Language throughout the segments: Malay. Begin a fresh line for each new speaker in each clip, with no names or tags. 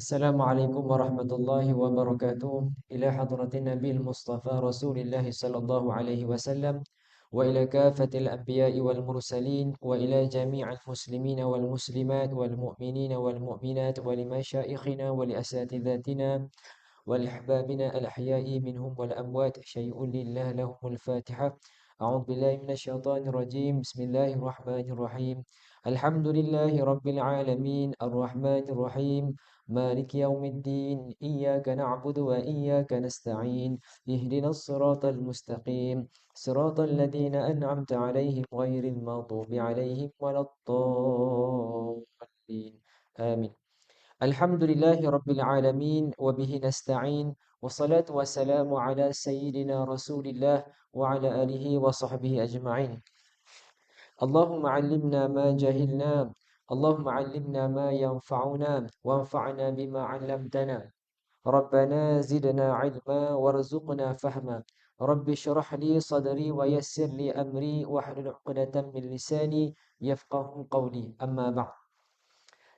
السلام عليكم ورحمة الله وبركاته إلى حضرة النبي المصطفى رسول الله صلى الله عليه وسلم وإلى كافة الأنبياء والمرسلين وإلى جميع المسلمين والمسلمات والمؤمنين والمؤمنات ولمشائخنا ولأساتذتنا ولأحبابنا الأحياء منهم والأموات شيء لله لهم الفاتحة. أعوذ بالله من الشيطان الرجيم. بسم الله الرحمن الرحيم. الحمد لله رب العالمين الرحمن الرحيم مالك يوم الدين إياك نعبد وإياك نستعين اهدنا الصراط المستقيم صراط الذين أنعمت عليهم غير المغضوب عليهم ولا الضالين آمين. الحمد لله رب العالمين وبه نستعين والصلاة والسلام على سيدنا رسول الله وعلى آله وصحبه أجمعين. اللهم علمنا ما جهلنا، اللهم علمنا ما ينفعنا وانفعنا بما علمتنا. ربنا زدنا علما وارزقنا فهما. رب اشرح لي صدري ويسر لي أمري واحلل عقدة من لساني يفقه قولي. أما بعد.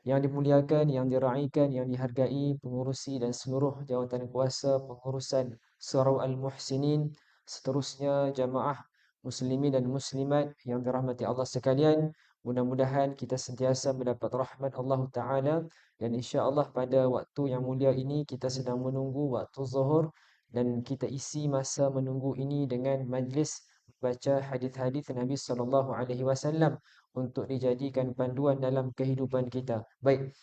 Yang dimuliakan, yang diraikan, yang dihargai pengurusi dan seluruh jawatan kuasa pengurusan Surau Al-Muhsinin, seterusnya jamaah muslimin dan muslimat yang dirahmati Allah sekalian. Mudah-mudahan kita sentiasa mendapat rahmat Allah Ta'ala, dan insya-Allah pada waktu yang mulia ini kita sedang menunggu waktu zuhur, dan kita isi masa menunggu ini dengan majlis baca hadis-hadis Nabi sallallahu alaihi wasallam untuk dijadikan panduan dalam kehidupan kita. Baik,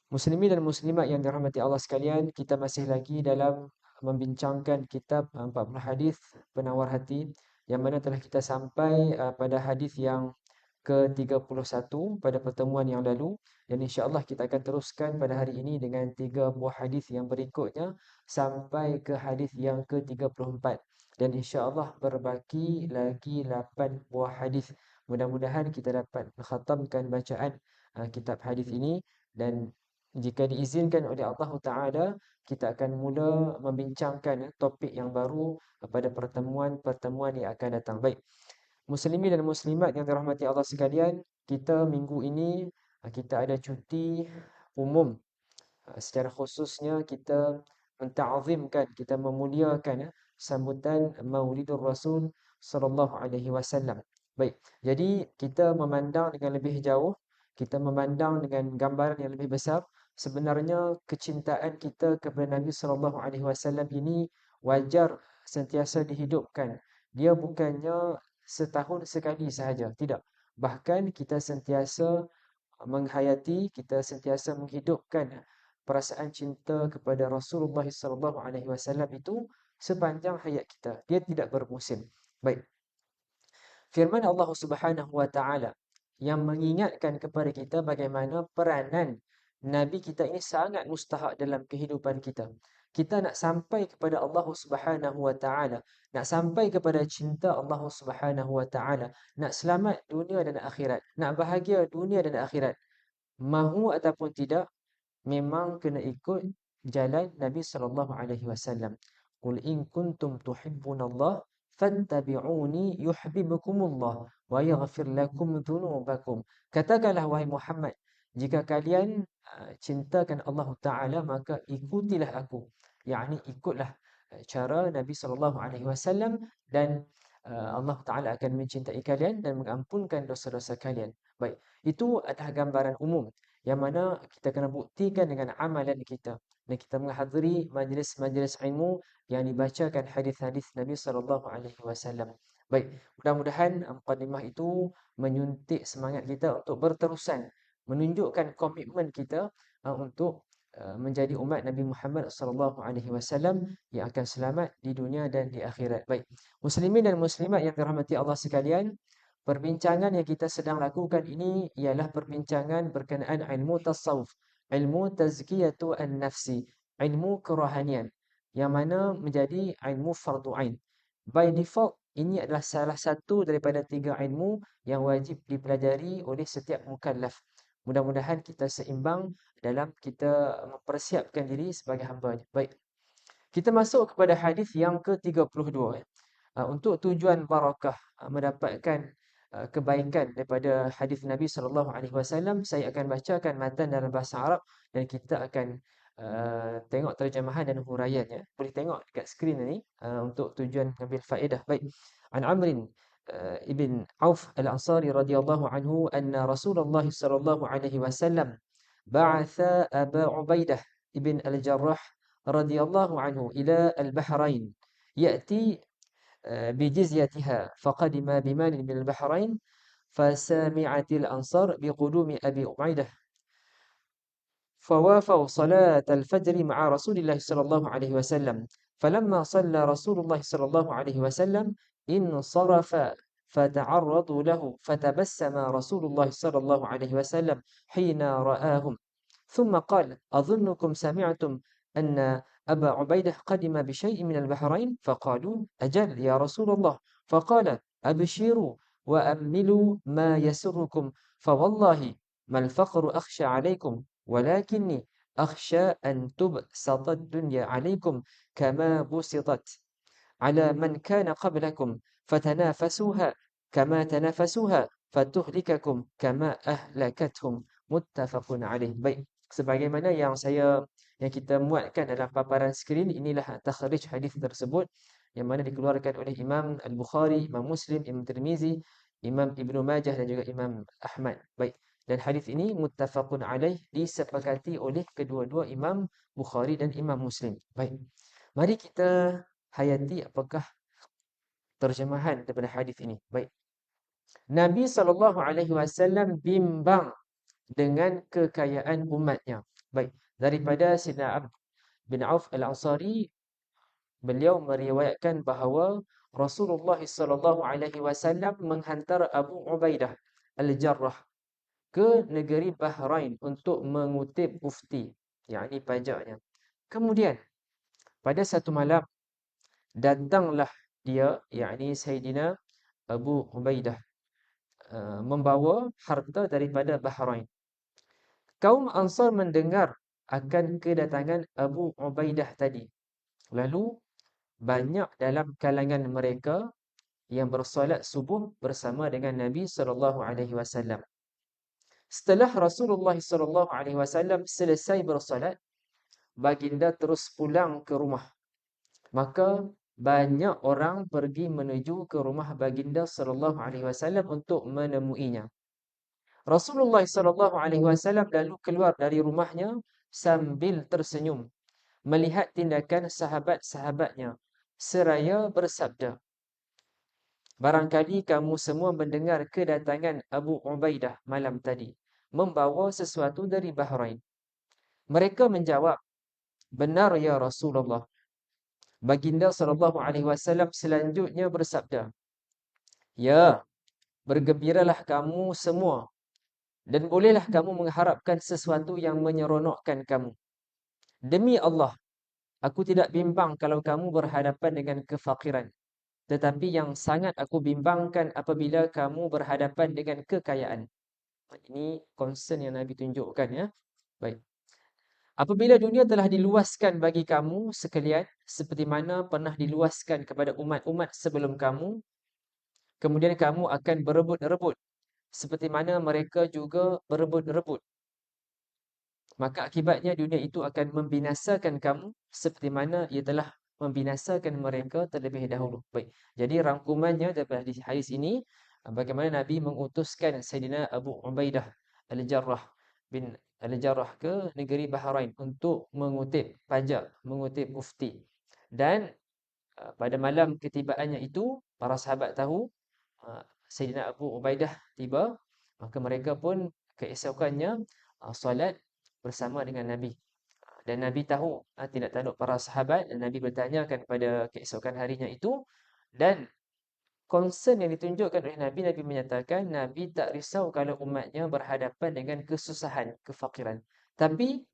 muslimin dan muslimat yang dirahmati Allah sekalian, kita masih lagi dalam membincangkan kitab 40 hadis penawar hati, yang mana telah kita sampai pada hadis yang ke-31 pada pertemuan yang lalu, dan insya-Allah kita akan teruskan pada hari ini dengan 3 buah hadis yang berikutnya sampai ke hadis yang ke-34, dan insya-Allah berbaki lagi 8 buah hadis. Mudah-mudahan kita dapat mengkhatamkan bacaan kitab hadis ini, dan jika diizinkan oleh Allah Ta'ala, kita akan mula membincangkan topik yang baru pada pertemuan-pertemuan yang akan datang. Baik, muslimin dan muslimat yang dirahmati Allah sekalian, kita minggu ini kita ada cuti umum. Secara khususnya kita menta'zimkan, kita memuliakan sambutan Maulidur Rasul sallallahu alaihi wasallam. Baik, jadi kita memandang dengan lebih jauh, kita memandang dengan gambaran yang lebih besar. Sebenarnya kecintaan kita kepada Nabi sallallahu alaihi wasallam ini wajar sentiasa dihidupkan. Dia bukannya setahun sekali sahaja, tidak. Bahkan kita sentiasa menghayati, kita sentiasa menghidupkan perasaan cinta kepada Rasulullah sallallahu alaihi wasallam itu sepanjang hayat kita. Dia tidak bermusim. Baik. Firman Allah Subhanahu wa taala yang mengingatkan kepada kita bagaimana peranan Nabi kita ini sangat mustahak dalam kehidupan kita. Kita nak sampai kepada Allah Subhanahu wa taala, nak sampai kepada cinta Allah Subhanahu wa taala, nak selamat dunia dan akhirat, nak bahagia dunia dan akhirat. Mahu ataupun tidak, memang kena ikut jalan Nabi sallallahu alaihi wasallam. Qul in kuntum tuhibbunallah fattabi'uni yuhibbukumullah wa yaghfir lakum dhunubakum. Katakanlah wahai Muhammad, jika kalian cintakan Allah Taala, maka ikutilah aku. Yakni ikutlah cara Nabi sallallahu alaihi wasallam, dan Allah Taala akan mencintai kalian dan mengampunkan dosa-dosa kalian. Baik, itu adalah gambaran umum yang mana kita kena buktikan dengan amalan kita. Dan kita menghadiri majlis-majlis ilmu yang dibacakan hadis-hadis Nabi sallallahu alaihi wasallam. Baik, mudah-mudahan mukadimah itu menyuntik semangat kita untuk berterusan menunjukkan komitmen kita untuk menjadi umat Nabi Muhammad sallallahu alaihi wasallam yang akan selamat di dunia dan di akhirat. Baik, muslimin dan muslimat yang dirahmati Allah sekalian, perbincangan yang kita sedang lakukan ini ialah perbincangan berkenaan ilmu tasawuf, ilmu tazkiyatu an-nafsi, ilmu kerohanian, yang mana menjadi ilmu fardu ain. By default, ini adalah salah satu daripada 3 ilmu yang wajib dipelajari oleh setiap mukallaf. Mudah-mudahan kita seimbang dalam kita mempersiapkan diri sebagai hamba-Nya. Baik, kita masuk kepada hadis yang ke-32. Untuk tujuan barakah, mendapatkan kebaikan daripada hadis Nabi sallallahu alaihi wasallam, saya akan bacakan matan dalam bahasa Arab dan kita akan tengok terjemahan dan huraiannya. Boleh tengok dekat skrin ni untuk tujuan mengambil faedah. Baik. An Amrin ibn Auf Al-Ansari radhiyallahu anhu anna Rasulullah sallallahu alaihi wasallam ba'atha Aba Ubaidah ibn Al-Jarrah radhiyallahu anhu ila Al-Bahrain ya'ti بجزيتها فقدم بمال من البحرين فسمعت الأنصار بقدوم أبي عبيدة فوافوا صلاة الفجر مع رسول الله صلى الله عليه وسلم فلما صلى رسول الله صلى الله عليه وسلم انصرف فتعرضوا له فتبسم رسول الله صلى الله عليه وسلم حين رآهم ثم قال أظنكم سمعتم أن أبا عبيدة قدم بشيء من البحرين فقالوا أجل يا رسول الله فقال أبشروا وأملوا ما يسركم فوالله ما الفقر أخشى عليكم ولكني أخشى أن تبسط الدنيا عليكم كما بسطت على من كان قبلكم فتنافسوها كما تنافسوها فتهلككم كما أهلكتهم muttafaqun alaih. Baik, sebagaimana yang kita muatkan dalam paparan skrin, inilah takhrij hadis tersebut yang mana dikeluarkan oleh Imam Al-Bukhari, Imam Muslim, Imam Tirmizi, Imam Ibnu Majah dan juga Imam Ahmad. Baik, dan hadis ini muttafaqun alaih, disepakati oleh kedua-dua Imam Bukhari dan Imam Muslim. Baik, mari kita hayati apakah terjemahan daripada hadis ini. Baik, Nabi SAW bimbang dengan kekayaan umatnya. Baik, daripada Sayyidina Abd bin Auf Al-Ansari, beliau meriwayatkan bahawa Rasulullah SAW menghantar Abu Ubaidah Al-Jarrah ke negeri Bahrain untuk mengutip mufti, yakni pajaknya. Kemudian pada satu malam datanglah dia, yakni Sayyidina Abu Ubaidah, membawa harta daripada Bahrain. Kaum Ansar mendengar akan kedatangan Abu Ubaidah tadi. Lalu banyak dalam kalangan mereka yang bersolat subuh bersama dengan Nabi SAW. Setelah Rasulullah SAW selesai bersolat, baginda terus pulang ke rumah. Maka banyak orang pergi menuju ke rumah baginda SAW untuk menemuinya. Rasulullah SAW lalu keluar dari rumahnya sambil tersenyum melihat tindakan sahabat-sahabatnya seraya bersabda, barangkali kamu semua mendengar kedatangan Abu Ubaidah malam tadi membawa sesuatu dari Bahrain. Mereka menjawab, benar ya Rasulullah. Baginda SAW selanjutnya bersabda, ya, bergembiralah kamu semua dan bolehlah kamu mengharapkan sesuatu yang menyeronokkan kamu. Demi Allah, aku tidak bimbang kalau kamu berhadapan dengan kefakiran. Tetapi yang sangat aku bimbangkan apabila kamu berhadapan dengan kekayaan. Ini concern yang Nabi tunjukkan, ya. Baik. Apabila dunia telah diluaskan bagi kamu sekalian, seperti mana pernah diluaskan kepada umat-umat sebelum kamu, kemudian kamu akan berebut-rebut seperti mana mereka juga berebut-rebut. Maka akibatnya dunia itu akan membinasakan kamu seperti mana ia telah membinasakan mereka terlebih dahulu. Baik. Jadi rangkumannya daripada hadis ini, bagaimana Nabi mengutuskan Sayyidina Abu Ubaidah Al-Jarrah bin Al-Jarrah ke negeri Bahrain untuk mengutip pajak, mengutip mufti. Dan pada malam ketibaannya itu, para sahabat tahu Sayyidina Abu Ubaidah tiba, maka mereka pun keesokannya solat bersama dengan Nabi. Dan Nabi tahu tindak tanduk para sahabat, dan Nabi bertanyakan pada keesokan harinya itu, dan concern yang ditunjukkan oleh Nabi, Nabi menyatakan Nabi tak risau kalau umatnya berhadapan dengan kesusahan, kefakiran. Tapi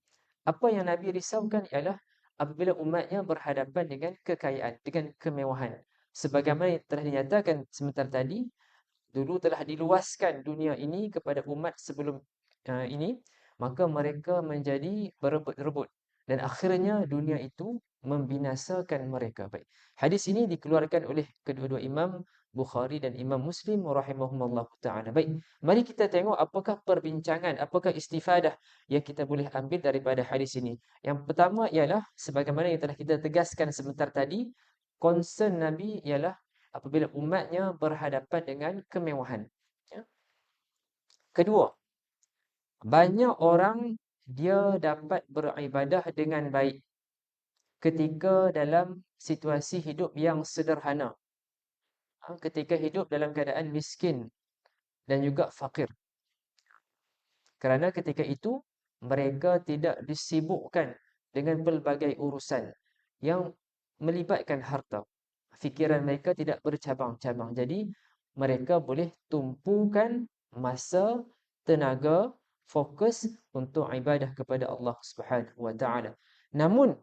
apa yang Nabi risaukan ialah apabila umatnya berhadapan dengan kekayaan, dengan kemewahan. Sebagaimana telah dinyatakan sebentar tadi, dulu telah diluaskan dunia ini kepada umat sebelum ini, maka mereka menjadi berebut-rebut. Dan akhirnya dunia itu membinasakan mereka. Baik. Hadis ini dikeluarkan oleh kedua-dua imam Bukhari dan Imam Muslim rahimahumullah taala. Baik, mari kita tengok apakah perbincangan, apakah istifadah yang kita boleh ambil daripada hadis ini. Yang pertama ialah sebagaimana yang telah kita tegaskan sebentar tadi, concern Nabi ialah apabila umatnya berhadapan dengan kemewahan. Ya. Kedua, banyak orang dia dapat beribadah dengan baik ketika dalam situasi hidup yang sederhana. Ketika hidup dalam keadaan miskin dan juga fakir. Kerana ketika itu mereka tidak disibukkan dengan pelbagai urusan yang melibatkan harta. Fikiran mereka tidak bercabang-cabang. Jadi mereka boleh tumpukan masa, tenaga, fokus untuk ibadah kepada Allah Subhanahu wa taala. Namun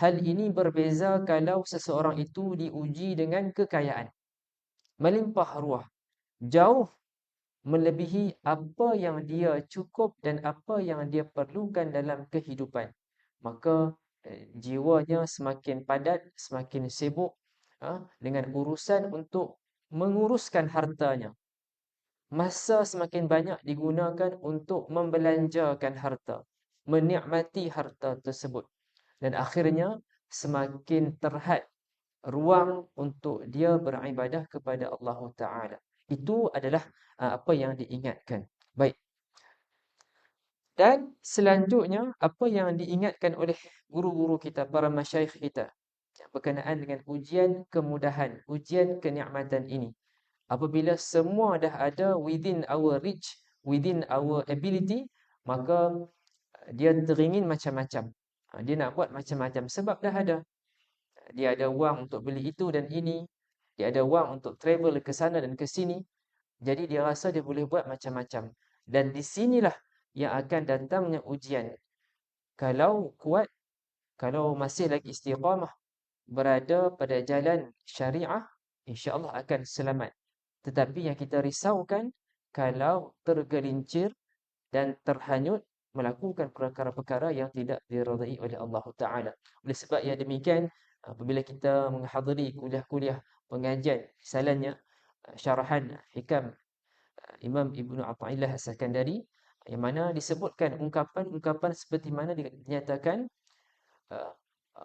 hal ini berbeza kalau seseorang itu diuji dengan kekayaan, melimpah ruah, jauh melebihi apa yang dia cukup dan apa yang dia perlukan dalam kehidupan. Maka jiwanya semakin padat, semakin sibuk dengan urusan untuk menguruskan hartanya. Masa semakin banyak digunakan untuk membelanjakan harta, menikmati harta tersebut. Dan akhirnya semakin terhad ruang untuk dia beribadah kepada Allah Ta'ala. Itu adalah apa yang diingatkan. Baik. Dan selanjutnya, apa yang diingatkan oleh guru-guru kita, para masyayikh kita, berkenaan dengan ujian kemudahan, ujian kenikmatan ini. Apabila semua dah ada within our reach, within our ability, maka dia teringin macam-macam. Dia nak buat macam-macam sebab dah ada. Dia ada wang untuk beli itu dan ini. Dia ada wang untuk travel ke sana dan ke sini. Jadi dia rasa dia boleh buat macam-macam. Dan di sinilah yang akan datangnya ujian. Kalau kuat, kalau masih lagi istiqamah, berada pada jalan syariah, insya-Allah akan selamat. Tetapi yang kita risaukan, kalau tergelincir dan terhanyut melakukan perkara-perkara yang tidak diridai oleh Allah Ta'ala. Oleh sebab yang demikian, apabila kita menghadiri kuliah-kuliah pengajian, misalnya syarahan hikam Imam Ibnu Athaillah As-Sakandari, yang mana disebutkan ungkapan-ungkapan seperti mana dinyatakan uh,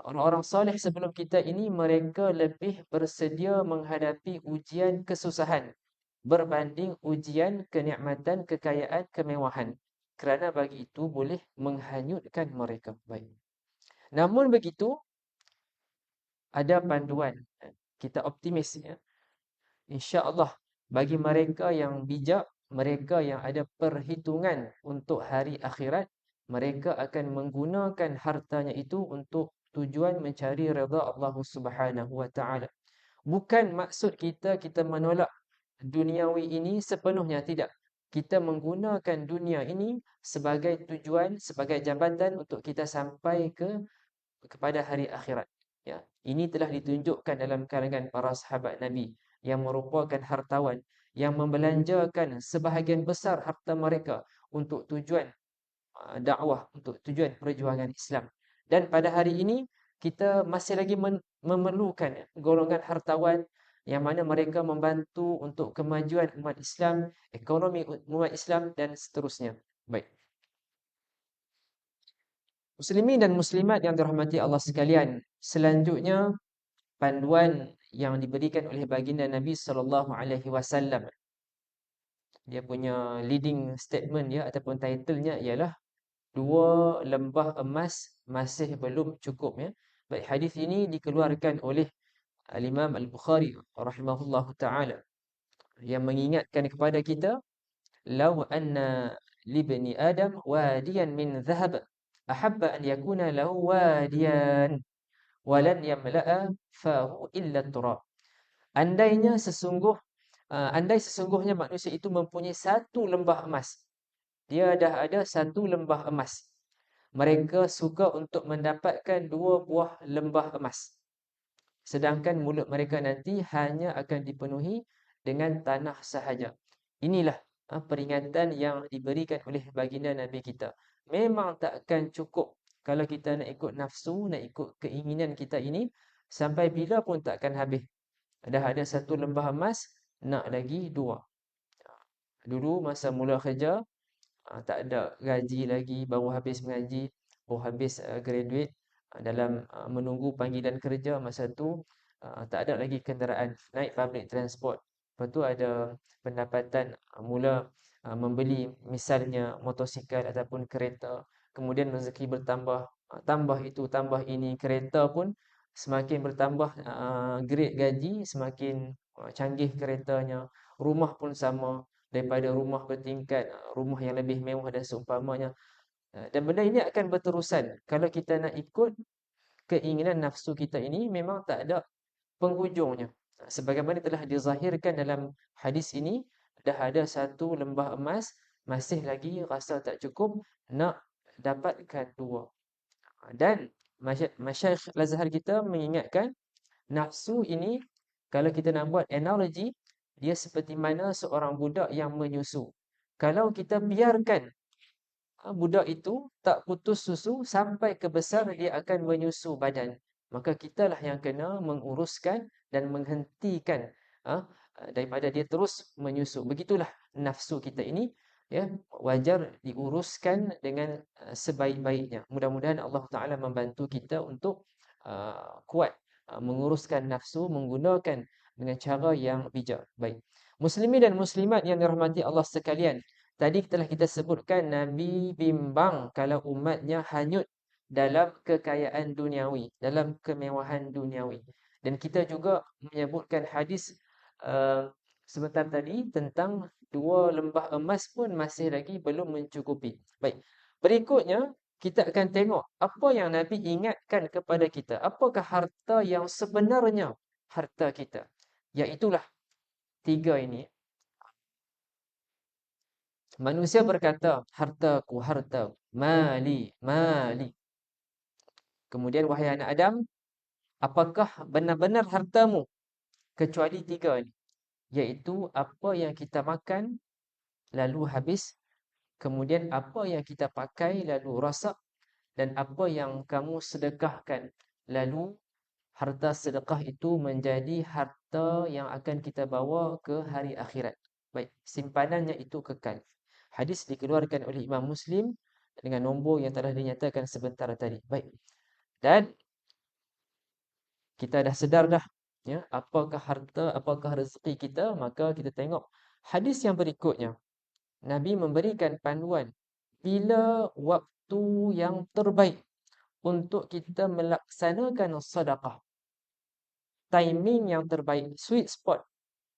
orang-orang soleh sebelum kita ini, mereka lebih bersedia menghadapi ujian kesusahan berbanding ujian kenikmatan, kekayaan, kemewahan. Kerana bagi itu boleh menghanyutkan mereka. Baik. Namun begitu, ada panduan. Kita optimis, ya. InsyaAllah bagi mereka yang bijak, mereka yang ada perhitungan untuk hari akhirat, mereka akan menggunakan hartanya itu untuk tujuan mencari redha Allah Subhanahu wa taala. Bukan maksud kita menolak duniawi ini sepenuhnya, tidak. Kita menggunakan dunia ini sebagai tujuan, sebagai jambatan untuk kita sampai kepada hari akhirat. Ya, ini telah ditunjukkan dalam kalangan para sahabat Nabi yang merupakan hartawan, yang membelanjakan sebahagian besar harta mereka untuk tujuan dakwah, untuk tujuan perjuangan Islam. Dan pada hari ini kita masih lagi memerlukan golongan hartawan yang mana mereka membantu untuk kemajuan umat Islam, ekonomi umat Islam dan seterusnya. Baik. Muslimin dan muslimat yang dirahmati Allah sekalian, selanjutnya panduan yang diberikan oleh baginda Nabi sallallahu alaihi wasallam. Dia punya leading statement dia ataupun title-nya ialah dua lembah emas masih belum cukup, ya. Baik, hadis ini dikeluarkan oleh Al-Imam Al-Bukhari rahimahullahu taala yang mengingatkan kepada kita, law anna libni adam wadiyan min dhahab ahabba an yakuna lahu wadiyan walan yamla'a fahu illa turab. Andai sesungguhnya manusia itu mempunyai satu lembah emas. Dia dah ada satu lembah emas. Mereka suka untuk mendapatkan dua buah lembah emas. Sedangkan mulut mereka nanti hanya akan dipenuhi dengan tanah sahaja. Inilah peringatan yang diberikan oleh baginda Nabi kita. Memang tak akan cukup Kalau kita nak ikut nafsu, nak ikut keinginan kita ini, sampai bila pun takkan habis. Dah ada satu lembah emas, nak lagi dua. Dulu masa mula kerja, tak ada gaji lagi, baru habis mengaji, baru habis graduate, dalam menunggu panggilan kerja masa tu, tak ada lagi kenderaan, naik public transport. Lepas tu ada pendapatan, mula membeli misalnya motosikal ataupun kereta, kemudian rezeki bertambah, tambah itu tambah ini, kereta pun semakin bertambah, grade gaji semakin canggih keretanya, rumah pun sama, daripada rumah bertingkat, rumah yang lebih mewah dan seumpamanya. Dan benda ini akan berterusan. Kalau kita nak ikut keinginan nafsu kita ini, memang tak ada penghujungnya. Sebagaimana telah dizahirkan dalam hadis ini, dah ada satu lembah emas, masih lagi rasa tak cukup, nak dapatkan dua. Dan Masyayikh Al-Azhar kita mengingatkan, nafsu ini, kalau kita nak buat analogi, dia seperti mana seorang budak yang menyusu. Kalau kita biarkan budak itu tak putus susu sampai ke besar, dia akan menyusu badan. Maka kitalah yang kena menguruskan dan menghentikan daripada dia terus menyusu. Begitulah nafsu kita ini, ya, wajar diuruskan dengan sebaik-baiknya. Mudah-mudahan Allah Taala membantu kita untuk kuat menguruskan nafsu, menggunakan dengan cara yang bijak. Baik. Muslimin dan muslimat yang dirahmati Allah sekalian, tadi telah kita sebutkan Nabi bimbang kalau umatnya hanyut dalam kekayaan duniawi, dalam kemewahan duniawi. Dan kita juga menyebutkan hadis sebentar tadi tentang dua lembah emas pun masih lagi belum mencukupi. Baik. Berikutnya, kita akan tengok apa yang Nabi ingatkan kepada kita. Apakah harta yang sebenarnya harta kita? Iaitulah tiga ini. Manusia berkata, hartaku, hartaku, mali, mali. Kemudian, wahai anak Adam, apakah benar-benar hartamu? Kecuali tiga ini. Iaitu apa yang kita makan, lalu habis. Kemudian apa yang kita pakai, lalu rosak. Dan apa yang kamu sedekahkan, lalu harta sedekah itu menjadi harta yang akan kita bawa ke hari akhirat. Baik, simpanannya itu kekal. Hadis dikeluarkan oleh Imam Muslim dengan nombor yang telah dinyatakan sebentar tadi. Baik. Dan kita dah sedar dah, ya, apakah harta, apakah rezeki kita, maka kita tengok hadis yang berikutnya. Nabi memberikan panduan bila waktu yang terbaik untuk kita melaksanakan sedekah. Timing yang terbaik, sweet spot.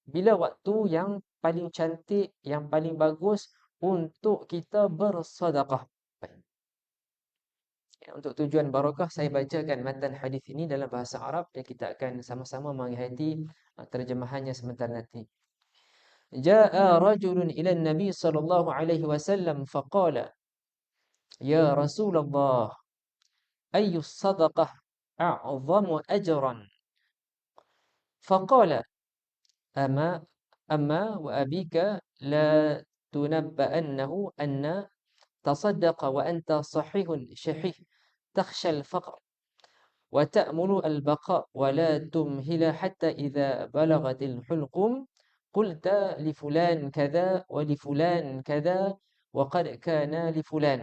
Bila waktu yang paling cantik, yang paling bagus untuk kita bersedekah. Untuk tujuan barakah, saya bacakan matan hadis ini dalam bahasa Arab dan kita akan sama-sama menghayati terjemahannya sebentar nanti. Jaa rajulun ila Nabi sallallahu alaihi wasallam faqala, ya Rasulullah, ayyu sadaqah a'zamu ajran? Faqala, amma wa abika la tunabba'annahu anna tasaddaqa wa anta sahihun syahih takhsha al-faqr wa ta'mulu al-baqa wa la tumhila hatta idza balagatil hulqum qulta li fulan kadza wa li fulan kadza wa qad kana li fulan.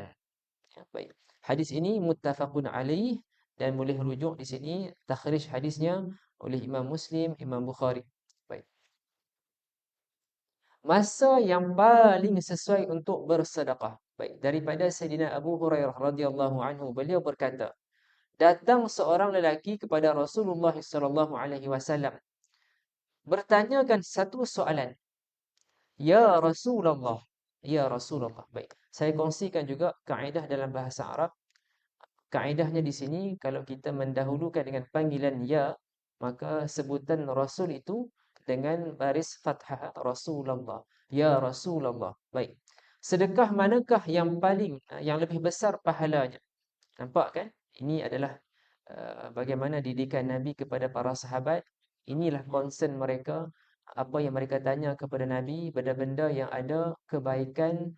Baik. Hadis ini muttafaqun alaih dan boleh rujuk di sini takhrij hadisnya oleh Imam Muslim, Imam Bukhari. Baik. Masa yang paling sesuai untuk bersedekah. Baik, daripada Sayyidina Abu Hurairah radhiyallahu anhu, beliau berkata, datang seorang lelaki kepada Rasulullah sallallahu alaihi wasallam, bertanyakan satu soalan. Ya Rasulullah, ya Rasulullah. Baik, saya kongsikan juga kaedah dalam bahasa Arab. Kaedahnya di sini, kalau kita mendahulukan dengan panggilan ya, maka sebutan Rasul itu dengan baris fathah, Rasulullah. Ya Rasulullah. Baik. Sedekah manakah yang paling, yang lebih besar pahalanya? Nampak kan? Ini adalah bagaimana didikan Nabi kepada para sahabat. Inilah concern mereka. Apa yang mereka tanya kepada Nabi, benda-benda yang ada kebaikan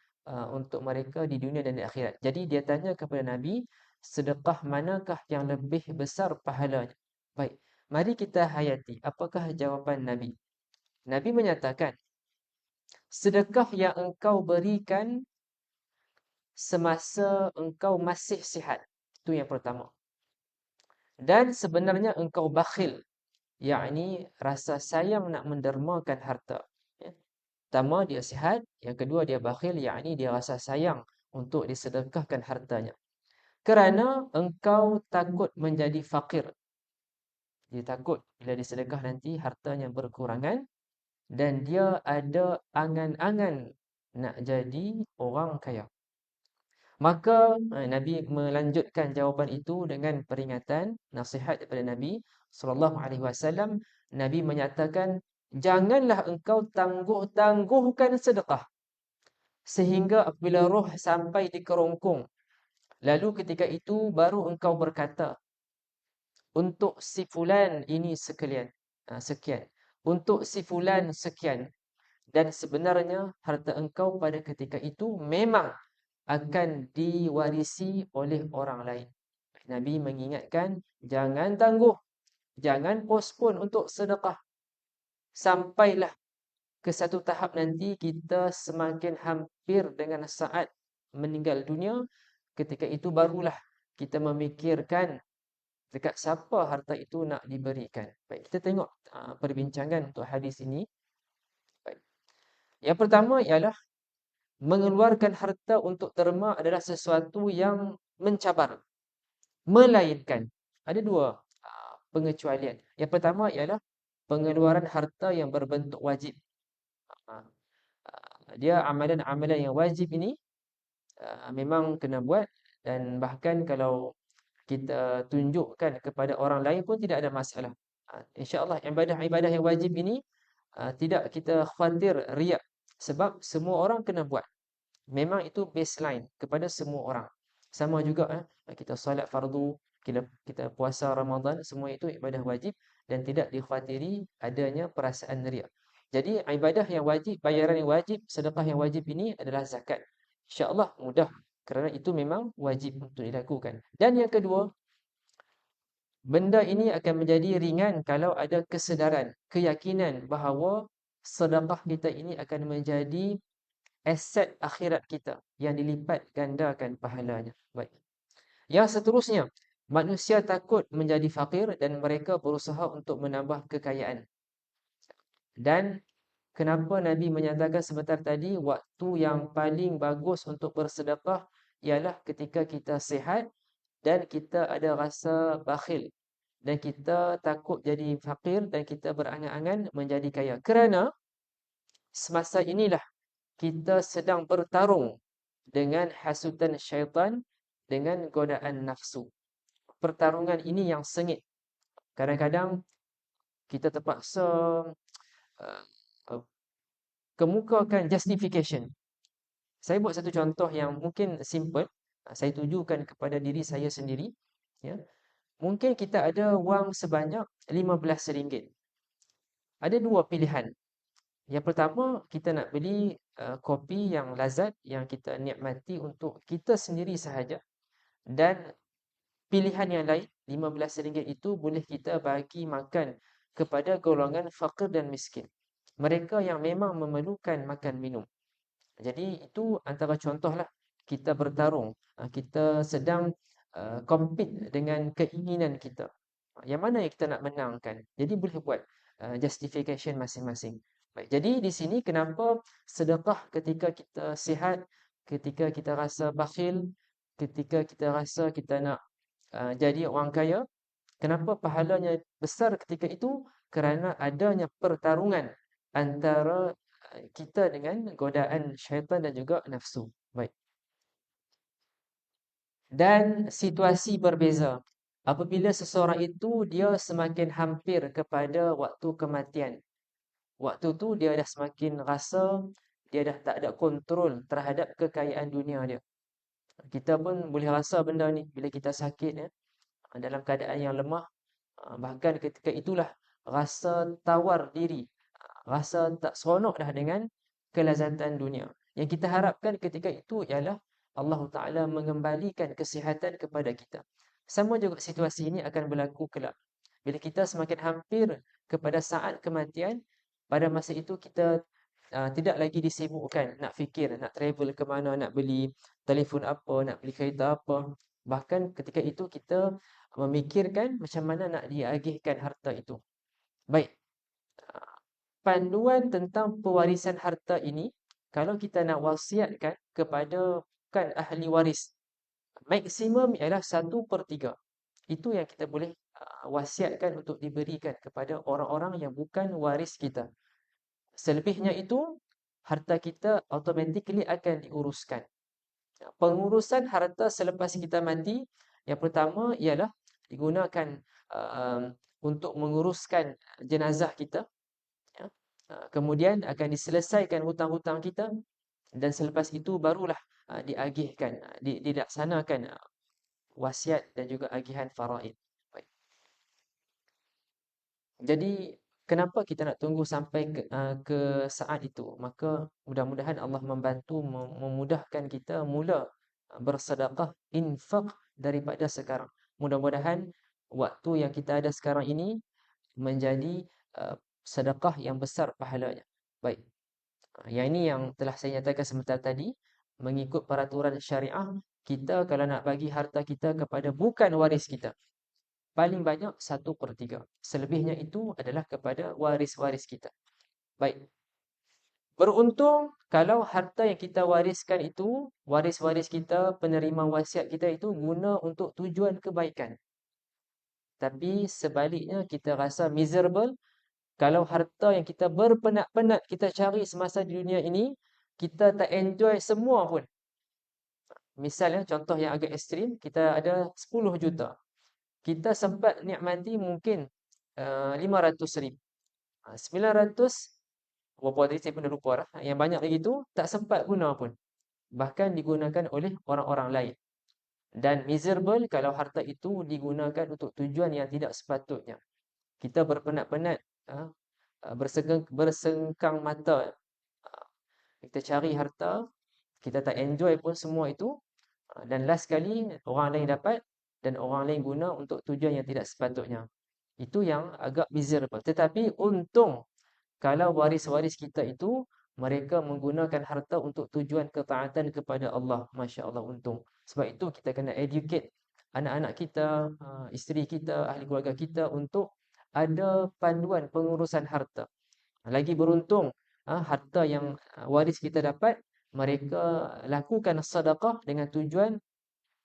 untuk mereka di dunia dan di akhirat. Jadi dia tanya kepada Nabi sedekah manakah yang lebih besar pahalanya? Baik, mari kita hayati apakah jawapan Nabi. Nabi menyatakan, sedekah yang engkau berikan semasa engkau masih sihat. Itu yang pertama. Dan sebenarnya engkau bakhil, yakni rasa sayang nak mendermakan harta. Ya. Pertama, dia sihat. Yang kedua, dia bakhil, yakni dia rasa sayang untuk disedekahkan hartanya. Kerana engkau takut menjadi fakir. Dia takut bila disedekah nanti hartanya berkurangan. Dan dia ada angan-angan nak jadi orang kaya. Maka Nabi melanjutkan jawapan itu dengan peringatan, nasihat daripada Nabi SAW. Nabi menyatakan, janganlah engkau tangguh-tangguhkan sedekah sehingga apabila roh sampai di kerongkong, lalu ketika itu baru engkau berkata, untuk si fulan ini sekian, sekian, untuk si fulan sekian, dan sebenarnya harta engkau pada ketika itu memang akan diwarisi oleh orang lain. Nabi mengingatkan, jangan tangguh, jangan postpone untuk sedekah. Sampailah ke satu tahap nanti kita semakin hampir dengan saat meninggal dunia, ketika itu barulah kita memikirkan dekat siapa harta itu nak diberikan. Baik, kita tengok perbincangan untuk hadis ini. Baik. Yang pertama ialah mengeluarkan harta untuk derma adalah sesuatu yang mencabar. Melainkan, ada dua pengecualian. Yang pertama ialah pengeluaran harta yang berbentuk wajib. Dia amalan-amalan yang wajib ini memang kena buat, dan bahkan kalau kita tunjukkan kepada orang lain pun tidak ada masalah. InsyaAllah ibadah-ibadah yang wajib ini tidak kita khawatir riak, sebab semua orang kena buat. Memang itu baseline kepada semua orang. Sama juga kita solat fardu, kita puasa Ramadan, semua itu ibadah wajib dan tidak dikhawatiri adanya perasaan riak. Jadi ibadah yang wajib, bayaran yang wajib, sedekah yang wajib ini adalah zakat. InsyaAllah mudah kerana itu memang wajib untuk dilakukan. Dan yang kedua, benda ini akan menjadi ringan kalau ada kesedaran, keyakinan bahawa sedekah kita ini akan menjadi aset akhirat kita yang dilipat gandakan pahalanya. Baik. Yang seterusnya, manusia takut menjadi fakir dan mereka berusaha untuk menambah kekayaan. Dan kenapa Nabi menyatakan sebentar tadi, waktu yang paling bagus untuk bersedekah ialah ketika kita sihat dan kita ada rasa bakhil. Dan kita takut jadi fakir dan kita berangan-angan menjadi kaya. Kerana semasa inilah kita sedang bertarung dengan hasutan syaitan, dengan godaan nafsu. Pertarungan ini yang sengit. Kadang-kadang kita terpaksa kemukakan justification. Saya buat satu contoh yang mungkin simple. Saya tujukan kepada diri saya sendiri. Ya. Mungkin kita ada wang sebanyak RM15. Ada dua pilihan. Yang pertama, kita nak beli kopi yang lazat, yang kita nikmati untuk kita sendiri sahaja. Dan pilihan yang lain, RM15 itu boleh kita bagi makan kepada golongan fakir dan miskin. Mereka yang memang memerlukan makan minum. Jadi itu antara contohlah kita bertarung. Kita sedang compete dengan keinginan kita. Yang mana yang kita nak menangkan. Jadi boleh buat justification masing-masing. Baik, jadi di sini kenapa sedekah ketika kita sihat, ketika kita rasa bakhil, ketika kita rasa kita nak jadi orang kaya, kenapa pahalanya besar ketika itu? Kerana adanya pertarungan antara kita dengan godaan syaitan dan juga nafsu. Baik. Dan situasi berbeza. Apabila seseorang itu dia semakin hampir kepada waktu kematian. Waktu tu dia dah semakin rasa dia dah tak ada kontrol terhadap kekayaan dunia dia. Kita pun boleh rasa benda ni bila kita sakit ya, dalam keadaan yang lemah. Bahkan ketika itulah rasa tawar diri, rasa tak seronok dah dengan kelazatan dunia. Yang kita harapkan ketika itu ialah Allah Ta'ala mengembalikan kesihatan kepada kita. Sama juga situasi ini akan berlaku kelak. Bila kita semakin hampir kepada saat kematian, pada masa itu kita tidak lagi disibukkan nak fikir, nak travel ke mana, nak beli telefon apa, nak beli kereta apa. Bahkan ketika itu kita memikirkan macam mana nak diagihkan harta itu. Baik, panduan tentang pewarisan harta ini, kalau kita nak wasiatkan kepada bukan ahli waris, maksimum ialah 1/3. Itu yang kita boleh wasiatkan untuk diberikan kepada orang-orang yang bukan waris kita. Selebihnya itu, harta kita automatically akan diuruskan. Pengurusan harta selepas kita mati, yang pertama ialah digunakan untuk menguruskan jenazah kita. Ya. Kemudian akan diselesaikan hutang-hutang kita, dan selepas itu barulah diagihkan, dilaksanakan wasiat dan juga agihan faraid. Baik. Jadi kenapa kita nak tunggu sampai ke saat itu? Maka mudah-mudahan Allah membantu memudahkan kita mula bersedekah, infak daripada sekarang. Mudah-mudahan waktu yang kita ada sekarang ini menjadi sedekah yang besar pahalanya. Baik. Yang ini yang telah saya nyatakan sebentar tadi, mengikut peraturan syariah, kita kalau nak bagi harta kita kepada bukan waris kita, paling banyak 1/3. Selebihnya itu adalah kepada waris-waris kita. Baik. Beruntung kalau harta yang kita wariskan itu, waris-waris kita, penerima wasiat kita itu guna untuk tujuan kebaikan. Tapi sebaliknya kita rasa miserable kalau harta yang kita berpenat-penat kita cari semasa di dunia ini, kita tak enjoy semua pun. Misalnya contoh yang agak ekstrim, kita ada 10 juta. Kita sempat nikmati mungkin 500,000. 900, berapa tadi saya pun dah lupa dah. Yang banyak lagi tu tak sempat guna pun. Bahkan digunakan oleh orang-orang lain. Dan miserable kalau harta itu digunakan untuk tujuan yang tidak sepatutnya. Kita berpenat-penat, bersengkang mata, kita cari harta, kita tak enjoy pun semua itu, dan last kali orang lain dapat dan orang lain guna untuk tujuan yang tidak sepatutnya. Itu yang agak miserable. Tetapi untung kalau waris-waris kita itu mereka menggunakan harta untuk tujuan ketaatan kepada Allah. Masya Allah, untung. Sebab itu kita kena educate anak-anak kita, isteri kita, ahli keluarga kita untuk ada panduan pengurusan harta. Lagi beruntung, harta yang waris kita dapat, mereka lakukan sedekah dengan tujuan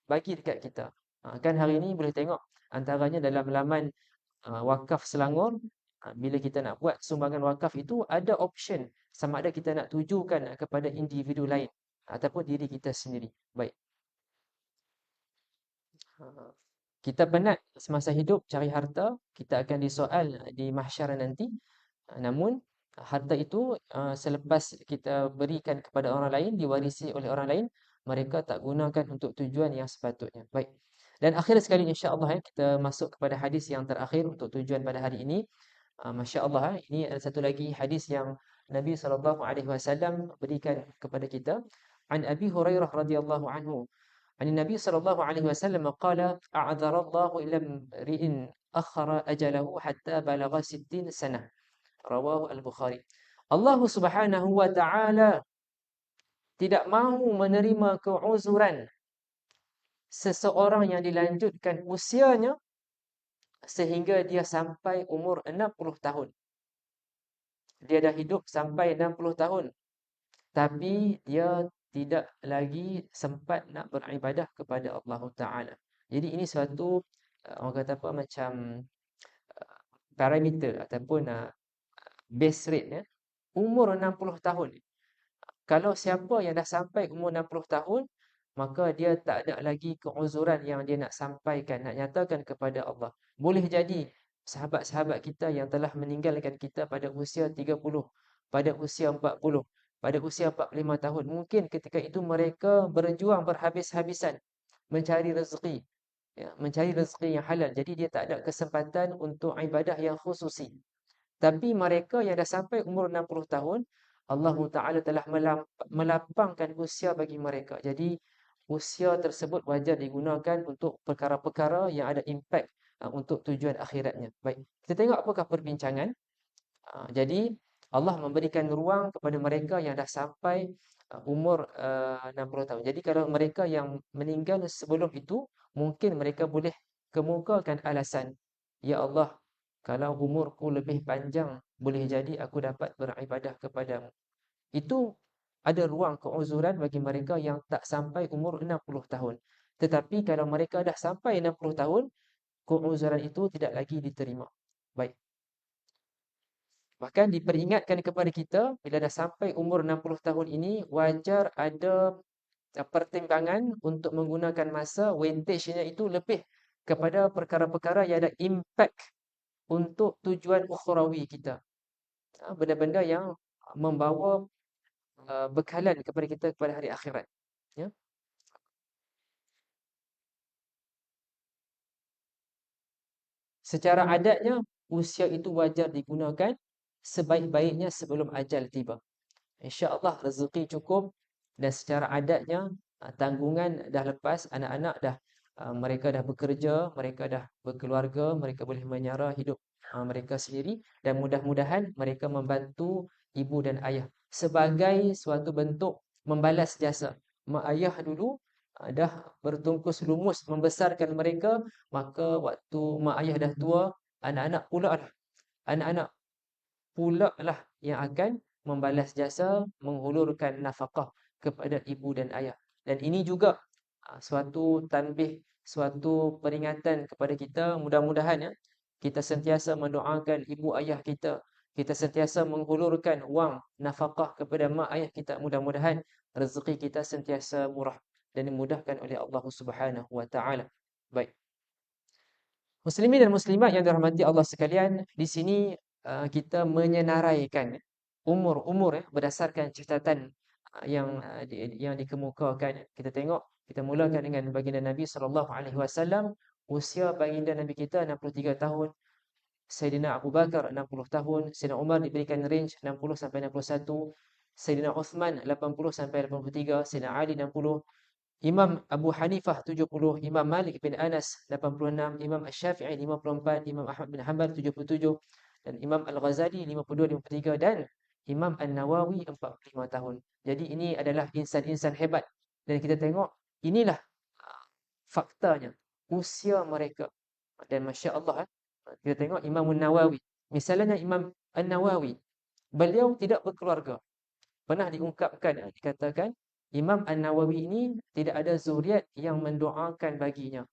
bagi dekat kita. Kan hari ini boleh tengok antaranya dalam laman wakaf Selangor, bila kita nak buat sumbangan wakaf itu ada option sama ada kita nak tujukan kepada individu lain ataupun diri kita sendiri. Baik. Kita penat semasa hidup cari harta, kita akan disoal di mahsyar nanti. Namun harta itu selepas kita berikan kepada orang lain, diwarisi oleh orang lain, mereka tak gunakan untuk tujuan yang sepatutnya. Baik. Dan akhir sekali insya-Allah kita masuk kepada hadis yang terakhir untuk tujuan pada hari ini. Masya Allah, ini ada satu lagi hadis yang Nabi SAW berikan kepada kita. An Abi Hurairah radhiyallahu anhu. An Nabi SAW qala a'dzarallahu ila imri'in akhara ajalahu hatta balagha 60 sanah. Rawahu Al-Bukhari. Allah Subhanahu wa taala tidak mahu menerima keuzuran seseorang yang dilanjutkan usianya sehingga dia sampai umur 60 tahun. Dia dah hidup sampai 60 tahun, tapi dia tidak lagi sempat nak beribadah kepada Allah Ta'ala. Jadi ini suatu orang kata apa, macam parameter ataupun base rate ya. Umur 60 tahun. Kalau siapa yang dah sampai umur 60 tahun, maka dia tak ada lagi keuzuran yang dia nak sampaikan, nak nyatakan kepada Allah. Boleh jadi sahabat-sahabat kita yang telah meninggalkan kita pada usia 30, pada usia 40, pada usia 45 tahun. Mungkin ketika itu mereka berjuang berhabis-habisan mencari rezeki, ya, mencari rezeki yang halal. Jadi dia tak ada kesempatan untuk ibadah yang khususi. Tapi mereka yang dah sampai umur 60 tahun, Allah Ta'ala telah melapangkan usia bagi mereka. Jadi usia tersebut wajar digunakan untuk perkara-perkara yang ada impak untuk tujuan akhiratnya. Baik, kita tengok apakah perbincangan. Jadi Allah memberikan ruang kepada mereka yang dah sampai umur 60 tahun. Jadi kalau mereka yang meninggal sebelum itu, mungkin mereka boleh kemukakan alasan, "Ya Allah, kalau umurku lebih panjang, boleh jadi aku dapat beribadah kepadamu." Itu ada ruang keuzuran bagi mereka yang tak sampai umur 60 tahun. Tetapi kalau mereka dah sampai 60 tahun, keuzuran itu tidak lagi diterima. Baik. Bahkan diperingatkan kepada kita, bila dah sampai umur 60 tahun ini, wajar ada pertimbangan untuk menggunakan masa, weightage-nya itu lebih kepada perkara-perkara yang ada impact untuk tujuan ukhrawi kita. Benda-benda yang membawa bekalan kepada kita kepada hari akhirat. Ya. Secara adatnya, usia itu wajar digunakan sebaik-baiknya sebelum ajal tiba. InsyaAllah rezeki cukup dan secara adatnya tanggungan dah lepas, anak-anak dah mereka dah bekerja, mereka dah berkeluarga, mereka boleh menyara hidup mereka sendiri dan mudah-mudahan mereka membantu ibu dan ayah sebagai suatu bentuk membalas jasa. Mak ayah dulu dah bertungkus lumus membesarkan mereka, maka waktu mak ayah dah tua, anak-anak pula lah. Anak-anak pula lah yang akan membalas jasa, menghulurkan nafkah kepada ibu dan ayah. Dan ini juga suatu tanbih, suatu peringatan kepada kita. Mudah-mudahan ya, kita sentiasa mendoakan ibu ayah kita. Kita sentiasa menghulurkan wang nafkah kepada mak ayah kita. Mudah-mudahan rezeki kita sentiasa murah dan dimudahkan oleh Allah Subhanahu wa taala. Baik. Muslimin dan muslimat yang dirahmati Allah sekalian, di sini kita menyenaraikan umur-umur berdasarkan catatan yang dikemukakan. Kita tengok, kita mulakan dengan baginda Nabi sallallahu alaihi wasallam. Usia baginda Nabi kita 63 tahun, Sayyidina Abu Bakar 60 tahun, Sayyidina Umar diberikan range 60 sampai 61, Sayyidina Uthman 80 sampai 83, Sayyidina Ali 60, Imam Abu Hanifah 70, Imam Malik bin Anas 86, Imam Asy-Syafi'i 54, Imam Ahmad bin Hanbal 77, dan Imam Al-Ghazali 52, 53, dan Imam An-Nawawi 45 tahun. Jadi ini adalah insan-insan hebat. Dan kita tengok, inilah faktanya, usia mereka. Dan Masya Allah, kita tengok Imam An-Nawawi. Misalnya Imam An-Nawawi, beliau tidak berkeluarga. Pernah diungkapkan, dikatakan, Imam An-Nawawi ini tidak ada zuriat yang mendoakan baginya.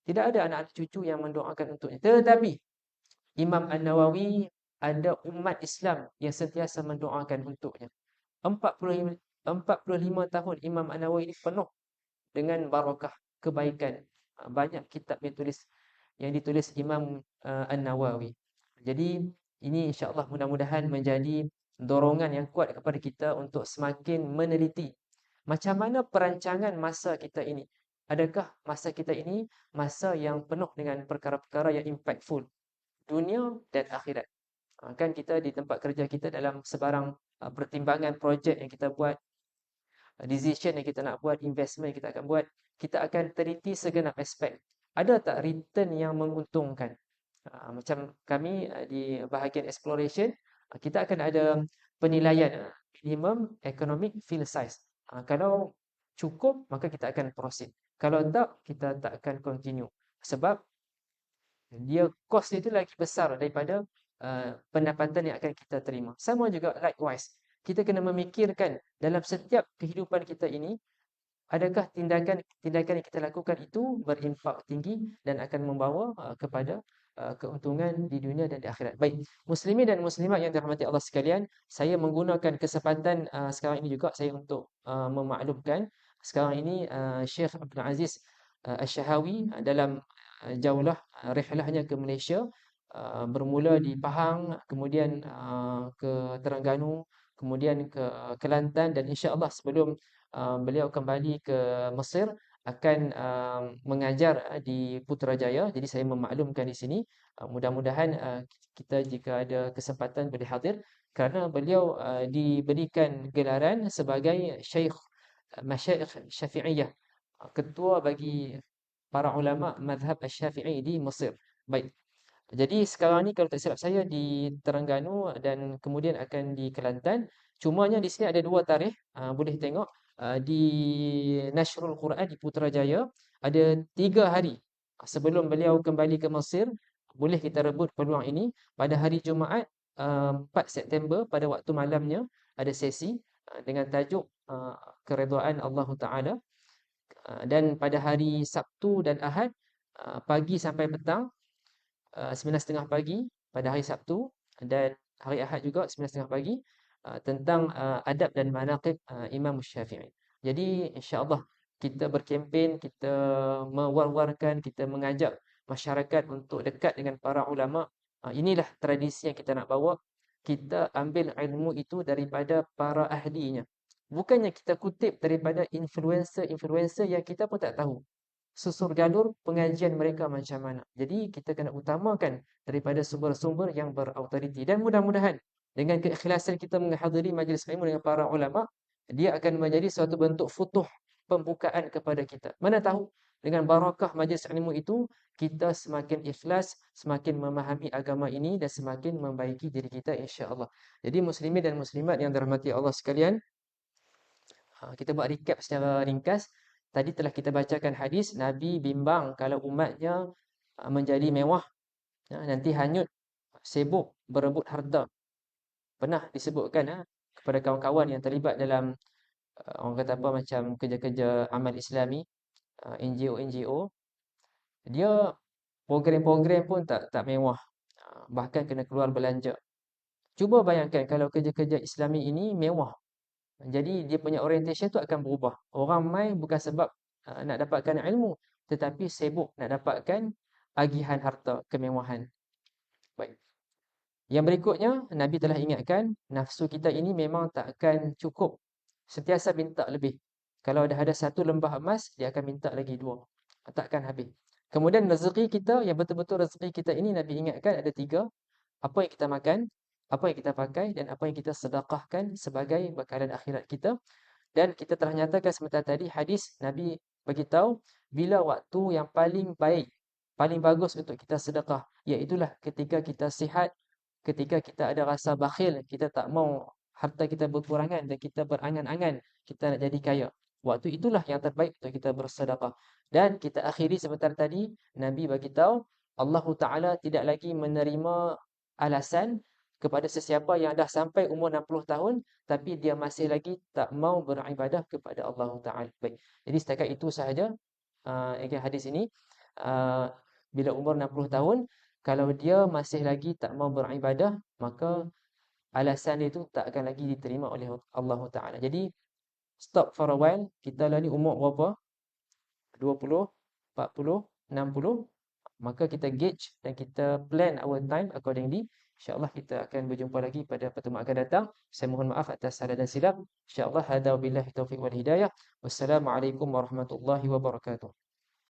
Tidak ada anak cucu yang mendoakan untuknya. Tetapi Imam An-Nawawi ada umat Islam yang sentiasa mendoakan untuknya. 45 tahun Imam An-Nawawi ini penuh dengan barakah, kebaikan. Banyak kitab yang ditulis Imam An-Nawawi. Jadi ini insya-Allah mudah-mudahan menjadi dorongan yang kuat kepada kita untuk semakin meneliti macam mana perancangan masa kita ini. Adakah masa kita ini masa yang penuh dengan perkara-perkara yang impactful dunia dan akhirat. Kan kita di tempat kerja kita dalam sebarang pertimbangan projek yang kita buat, decision yang kita nak buat, investment yang kita akan buat, kita akan teliti segenap aspek. Ada tak return yang menguntungkan? Macam kami di bahagian exploration, kita akan ada penilaian minimum economic field size. Kalau cukup, maka kita akan proceed. Kalau tak, kita tak akan continue. Sebab dia cost itu lagi besar daripada pendapatan yang akan kita terima. Sama juga likewise, kita kena memikirkan dalam setiap kehidupan kita ini, adakah tindakan yang kita lakukan itu berimpak tinggi dan akan membawa kepada keuntungan di dunia dan di akhirat. Baik, muslimin dan muslimat yang dirahmati Allah sekalian, saya menggunakan kesempatan sekarang ini juga saya untuk memaklumkan sekarang ini Syekh Abdul Aziz Asy-Syahawi dalam jaulah rihlahnya ke Malaysia, bermula di Pahang, kemudian ke Terengganu, kemudian ke Kelantan, dan insya-Allah sebelum beliau kembali ke Mesir akan mengajar di Putrajaya. Jadi saya memaklumkan di sini, mudah-mudahan kita jika ada kesempatan boleh hadir, kerana beliau diberikan gelaran sebagai Syekh Masyayikh Syafi'iyah, ketua bagi para ulama mazhab Asy-Syafi'i di Mesir. Baik. Jadi sekarang ni kalau tak silap saya di Terengganu dan kemudian akan di Kelantan. Cumanya di sini ada dua tarikh, boleh tengok di Nashrul Quran di Putrajaya ada 3 hari sebelum beliau kembali ke Mesir. Boleh kita rebut peluang ini pada hari Jumaat 4 September pada waktu malamnya ada sesi dengan tajuk keredaan Allah Taala. Dan pada hari Sabtu dan Ahad pagi sampai petang 9:30 pagi pada hari Sabtu dan hari Ahad juga 9:30 pagi tentang adab dan manaqib Imam Syafi'i. Jadi insya-Allah kita berkempen, kita mewar-warkan, kita mengajak masyarakat untuk dekat dengan para ulama. Inilah tradisi yang kita nak bawa. Kita ambil ilmu itu daripada para ahlinya. Bukannya kita kutip daripada influencer-influencer yang kita pun tak tahu susur galur pengajian mereka macam mana. Jadi kita kena utamakan daripada sumber-sumber yang berautoriti. Dan mudah-mudahan dengan keikhlasan kita menghadiri majlis ilmu dengan para ulama, dia akan menjadi suatu bentuk futuh pembukaan kepada kita. Mana tahu dengan barakah majlis ilmu itu, kita semakin ikhlas, semakin memahami agama ini dan semakin membaiki diri kita insya-Allah. Jadi muslimin dan muslimat yang dirahmati Allah sekalian, kita buat recap secara ringkas. Tadi telah kita bacakan hadis Nabi bimbang kalau umatnya menjadi mewah, nanti hanyut, sibuk berebut harta. Pernah disebutkan kepada kawan-kawan yang terlibat dalam orang kata apa macam kerja-kerja amal Islami, NGO, dia program-program pun tak mewah. Bahkan kena keluar belanja. Cuba bayangkan kalau kerja-kerja Islami ini mewah. Jadi dia punya orientation tu akan berubah. Orang mai bukan sebab nak dapatkan ilmu, tetapi sibuk nak dapatkan agihan harta, kemewahan. Baik. Yang berikutnya, Nabi telah ingatkan, nafsu kita ini memang tak akan cukup. Sentiasa minta lebih. Kalau dah ada 1 lembah emas, dia akan minta lagi 2. Takkan habis. Kemudian rezeki kita, yang betul-betul rezeki kita ini Nabi ingatkan ada 3. Apa yang kita makan, apa yang kita pakai dan apa yang kita sedekahkan sebagai bekalan akhirat kita. Dan kita telah nyatakan sebentar tadi hadis Nabi beritahu bila waktu yang paling baik, paling bagus untuk kita sedekah, iaitulah ketika kita sihat, ketika kita ada rasa bakhil, kita tak mau harta kita berkurangan dan kita berangan-angan kita nak jadi kaya. Waktu itulah yang terbaik untuk kita bersedekah. Dan kita akhiri sebentar tadi Nabi beritahu Allah Taala tidak lagi menerima alasan kepada sesiapa yang dah sampai umur 60 tahun tapi dia masih lagi tak mau beribadah kepada Allah Taala. Baik. Jadi setakat itu sahaja hadis ini. Bila umur 60 tahun kalau dia masih lagi tak mau beribadah, maka alasan itu tak akan lagi diterima oleh Allah Taala. Jadi stop for a while. Kita lah ni umur berapa? 20, 40, 60. Maka kita gauge dan kita plan our time accordingly. InsyaAllah kita akan berjumpa lagi pada pertemuan akan datang. Saya mohon maaf atas salah dan silap. InsyaAllah hadza wabillahi taufiq wal hidayah. Wassalamualaikum warahmatullahi wabarakatuh.